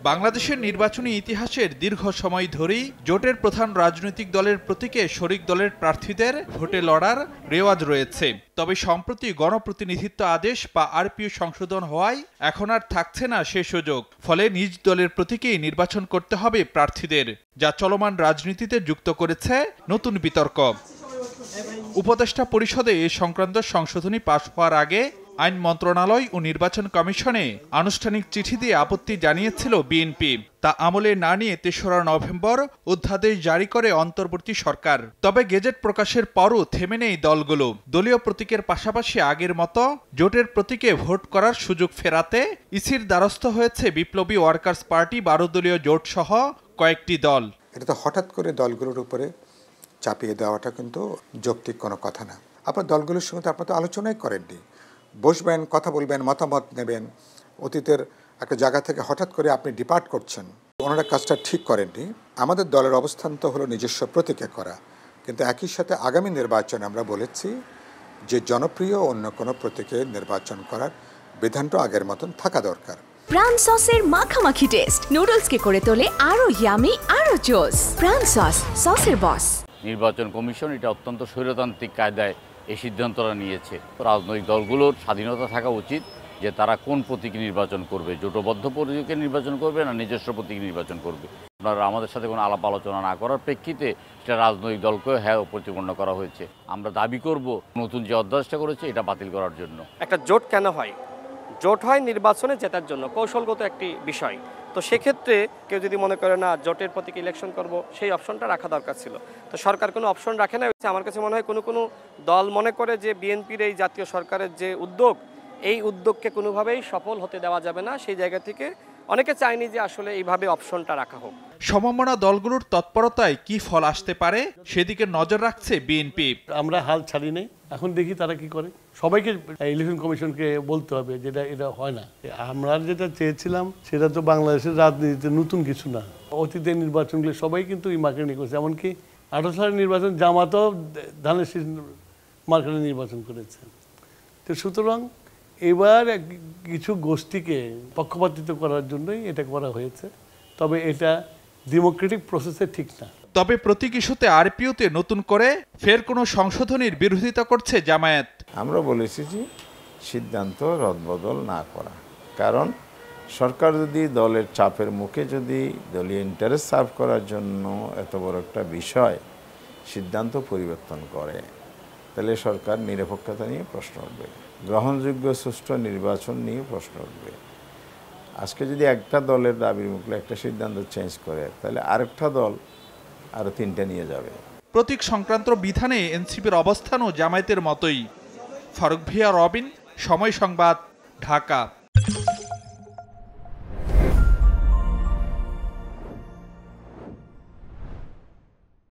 বাংলাদেশের নির্বাচনী ইতিহাসের দীর্ঘ সময় ধরেই জোটের প্রধান রাজনৈতিক দলের প্রতীকে শরিক দলের প্রার্থীদের ভোটে লড়ার রেওয়াজ রয়েছে। তবে সম্প্রতি গণপ্রতিনিধিত্ব আদেশ বা আরপিও সংশোধন হওয়ায় এখন আর থাকছে না সে সুযোগ। ফলে নিজ দলের প্রতীকেই নির্বাচন করতে হবে প্রার্থীদের, যা চলমান রাজনীতিতে যুক্ত করেছে নতুন বিতর্ক। উপদেষ্টা পরিষদে এ সংক্রান্ত সংশোধনী পাশ হওয়ার আগে আইন মন্ত্রণালয় ও নির্বাচন কমিশনে আনুষ্ঠানিক চিঠি দিয়ে আপত্তি জানিয়েছিল বিএনপি। তা আমলে না নিয়ে ৩রা নভেম্বর অধ্যাদেশ জারি করে অন্তর্বর্তী সরকার। তবে গেজেট প্রকাশের পরও থেমে নেই দলগুলো। দলীয় প্রতীকের পাশাপাশি আগের মতো জোটের প্রতীকে ভোট করার সুযোগ ফেরাতে ইসির দ্বারস্থ হয়েছে বিপ্লবী ওয়ার্কার্স পার্টি, 12 দলীয় জোট সহ কয়েকটি দল। এটা তো হঠাৎ করে দলগুলোর উপরে চাপিয়ে দেওয়াটা কিন্তু যৌক্তিক কোনো কথা না। আপনার দলগুলোর সঙ্গে তো আপনার তো আলোচনাই করেননি। বসবেন, কথা বলবেন, মতামত নেবেন। অতীতের একটা জায়গা থেকে হঠাৎ করে আপনি ডিপার্ট করছেন, ওনারা কাজটা ঠিক করেননি। আমাদের দলের অবস্থান তো হলো নিজস্ব প্রতীকে করা, কিন্তু একই সাথে আগামী নির্বাচনে আমরা বলেছি যে জনপ্রিয় অন্য কোনো প্রতীকে নির্বাচন করার বিধানটা আগের মতন থাকা দরকার। প্রাণ সসের মাখামাখি টেস্ট নুডলসকে করে তোলে আরো ইয়ামি আরো জোস। প্রাণ সস, সসের বস। নির্বাচন কমিশন এটা অত্যন্ত স্বৈরতান্ত্রিক কায়দায় এই সিদ্ধান্তটা নিয়েছে। রাজনৈতিক দলগুলোর স্বাধীনতা থাকা উচিত যে তারা কোন প্রতীকে নির্বাচন করবে, জোটবদ্ধ প্রতীকে নির্বাচন করবে না নিজস্ব প্রতীকে নির্বাচন করবে। আপনারা আমাদের সাথে কোনো আলাপ আলোচনা না করার প্রেক্ষিতে সেটা রাজনৈতিক দলকেও প্রতিপন্ন করা হয়েছে। আমরা দাবি করব নতুন যে অধ্যাদেশটা করেছে এটা বাতিল করার জন্য। একটা জোট কেন হয়? জোট হয় নির্বাচনে জেতার জন্য, কৌশলগত একটি বিষয়। তো সেক্ষেত্রে কেউ যদি মনে করে না জোটের প্রতীকে ইলেকশন করব, সেই অপশনটা রাখা দরকার ছিল। তো সরকার কোনো অপশন রাখে না। আমার কাছে মনে হয় কোনো দল মনে করে যে বিএনপির এই জাতীয় সরকারের যে উদ্যোগ, এই উদ্যোগকে কোনোভাবেই সফল হতে দেওয়া যাবে না। সেই জায়গা থেকে অনেকে চায়নি যে আসলে এইভাবে অপশনটা রাখা হোক। সমমনা দলগুলোর তৎপরতায় কি ফল আসতে পারে সেদিকে নজর রাখছে বিএনপি। আমরা হাল ছাড়ি নাই, এখন দেখি তারা কি করে। সবাইকে ইলেকশন কমিশনকে বলতে হবে যেটা এটা হয় না। আমরা যেটা চেয়েছিলাম সেটা তো বাংলাদেশের রাজনীতিতে নতুন কিছু না। অতীতের নির্বাচনগুলো সবাই কিন্তু এই মার্কেটিং করছে। এমনকি 18 সালের নির্বাচন জামাতও ধানের শীষ মার্কেটে নির্বাচন করেছে। তো সুতরাং এবার কিছু গোষ্ঠীকে পক্ষপাতিত্ব করার জন্যই এটা করা হয়েছে। তবে এটা ডেমোক্রেটিক প্রসেসে ঠিক না। তবে প্রতীক ইস্যুতে আরপিওতে নতুন করে ফের কোনো সংশোধনীর বিরোধিতা করছে জামায়াত। আমরা বলেছি যে সিদ্ধান্ত রদবদল না করা, কারণ সরকার যদি দলের চাপের মুখে যদি দলীয় ইন্টারেস্ট সার্ভ করার জন্য এত বড় একটা বিষয় সিদ্ধান্ত পরিবর্তন করে, তাহলে সরকার নিরপেক্ষতা নিয়ে প্রশ্ন উঠবে, গ্রহণযোগ্য সুষ্ঠু নির্বাচন নিয়ে প্রশ্ন উঠবে। আজকে যদি একটা দলের দাবির মুখে একটা সিদ্ধান্ত চেঞ্জ করে, তাহলে আরেকটা দল আরো 3টা নিয়ে যাবে। প্রতীক সংক্রান্ত বিধানে এনসিপির অবস্থানও জামায়াতের মতোই। ফারুক ভিয়া, রবিন, সময় সংবাদ, ঢাকা।